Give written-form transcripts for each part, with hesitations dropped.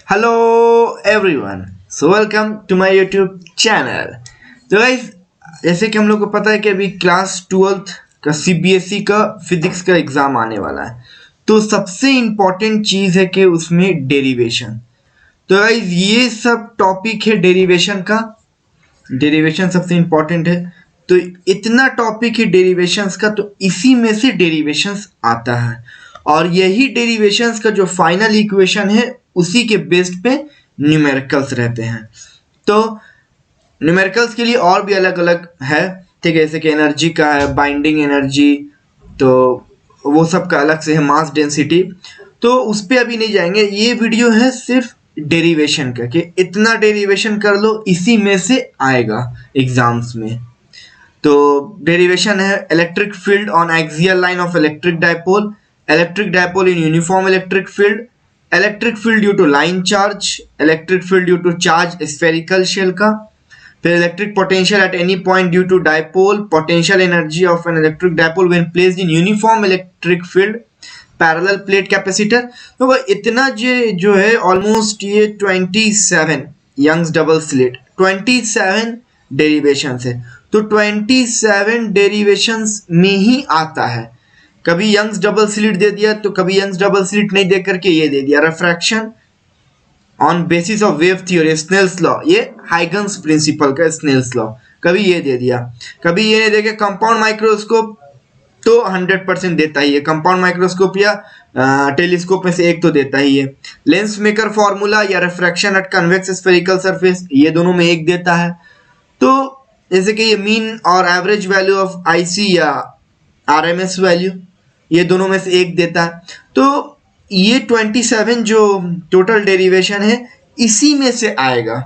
Hello everyone, so welcome to my YouTube channel. तो guys, जैसे कि हम लोग को पता है कि अभी क्लास 12th का सीबीएसई का फिजिक्स का एग्जाम आने वाला है। तो सबसे इम्पोर्टेंट चीज़ है कि उसमें डेरिवेशन। तो गाइस, ये सब टॉपिक है डेरिवेशन का। डेरिवेशन सबसे इम्पोर्टेंट है। तो इतना टॉपिक है डेरिवेशंस का, तो इसी में से डेरिवेशंस आता है और यही डेरिवेशंस का जो फाइनल इक्वेशन है उसी के बेस्ड पे न्यूमेरिकल्स रहते हैं। तो न्यूमेरिकल्स के लिए और भी अलग अलग है, ठीक है, जैसे कि एनर्जी का है, बाइंडिंग एनर्जी, तो वो सब का अलग से है, मास डेंसिटी। तो उस पर अभी नहीं जाएंगे। ये वीडियो है सिर्फ डेरिवेशन का कि इतना डेरिवेशन कर लो, इसी में से आएगा एग्जाम्स में। तो डेरिवेशन है electric field on axial line of electric dipole in uniform electric field due to line charge, electric field due to charge spherical shell का, फिर electric potential at any point due to dipole, potential energy of an electric dipole when placed in uniform electric field, parallel plate capacitor. तो वो इतना जो है almost ये 27 Young's double slit 27 derivation है। तो 27 डेरिवेशंस में ही आता है। कभी यंग्स डबल स्लिट दे दिया, तो कभी यंग्स डबल स्लिट नहीं दे करके ये दे दिया refraction on basis of wave theory, Snell's law, ये हाइगन्स प्रिंसिपल का स्नेल्स लॉ, कभी ये दे दिया, कभी ये नहीं देके कंपाउंड माइक्रोस्कोप तो 100% देता ही है। कंपाउंड माइक्रोस्कोप या टेलीस्कोप में से एक तो देता ही है। लेंस मेकर फॉर्मूला या refraction at convex spherical surface, ये दोनों में एक देता है। तो जैसे कि ये मीन और एवरेज वैल्यू ऑफ आईसी या आरएमएस वैल्यू, ये दोनों में से एक देता है। तो ये 27 जो टोटल डेरिवेशन है इसी में से आएगा,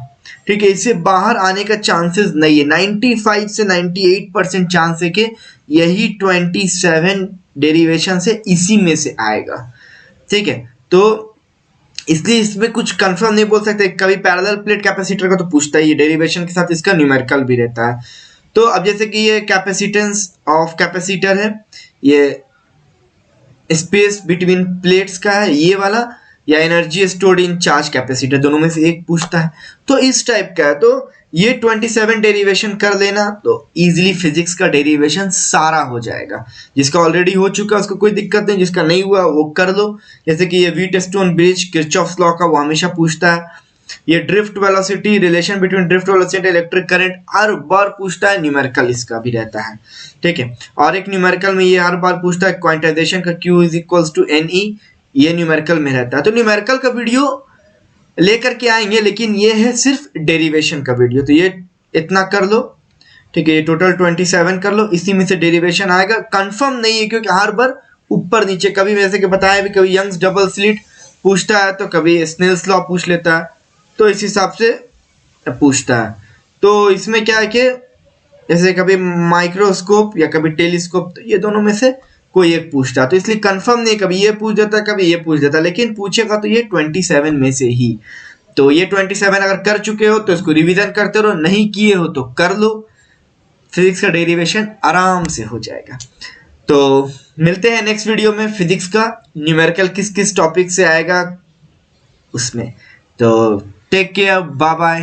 ठीक है। इससे बाहर आने का चांसेस नहीं है। 95 से 98% चांस है कि यही 27 डेरिवेशन से इसी में से आएगा, ठीक है। तो इसलिए इसमें कुछ कंफर्म नहीं बोल सकते। कभी पैरेलल प्लेट कैपेसिटर का तो पूछता ही है, डेरिवेशन के साथ इसका न्यूमेरिकल भी रहता है। तो अब जैसे कि ये कैपेसिटेंस ऑफ कैपेसिटर है, ये स्पेस बिटवीन प्लेट्स का है ये वाला, या energy stored in charge capacitor, दोनों में से एक पूछता है। तो इस टाइप का है। तो ये 27 डेरिवेशन कर लेना तो इजीली फिजिक्स का डेरिवेशन सारा हो जाएगा। जिसका ऑलरेडी हो चुका है उसको कोई दिक्कत नहीं, जिसका नहीं हुआ वो कर लो। जैसे कि ये व्हीटस्टोन ब्रिज, किरचॉफ्स लॉ का, वो हमेशा पूछता है। ये drift velocity, relation between drift velocity electric current हर बार पूछता है। न्यूमेरिकल इसका भी रहता है, ठीक है। और एक न्यूमेरिकल में ये हर बार पूछता है क्वांटाइजेशन का, Q is equals to NE, ये न्यूमेरिकल में रहता है। तो न्यूमेरिकल का वीडियो लेकर के आएंगे, लेकिन ये है सिर्फ डेरिवेशन का वीडियो। तो ये इतना कर लो, ठीक है। ये टोटल 27 कर लो, इसी में से डेरिवेशन आएगा। कंफर्म नहीं है क्योंकि हर बार ऊपर नीचे, कभी वैसे के बताया भी, कभी यंग्स डबल स्लिट पूछता है, तो कभी स्नेल्स लॉ पूछ लेता है, तो इस हिसाब से पूछता है। तो इसमें क्या है कि जैसे कभी माइक्रोस्कोप या कभी टेलीस्कोप, तो ये दोनों में से कोई एक पूछता है। तो इसलिए कंफर्म नहीं, कभी ये पूछ देता, कभी ये पूछ देता, लेकिन पूछेगा तो ये 27 में से ही। तो ये 27 अगर कर चुके हो तो इसको रिवीजन करते रहो, नहीं किए हो तो कर लो। फिजिक्स का डेरिवेशन आराम से हो जाएगा। तो मिलते हैं नेक्स्ट वीडियो में। फिजिक्स का न्यूमेरिकल किस किस टॉपिक से आएगा उसमें। तो टेक केयर, बाय बाय।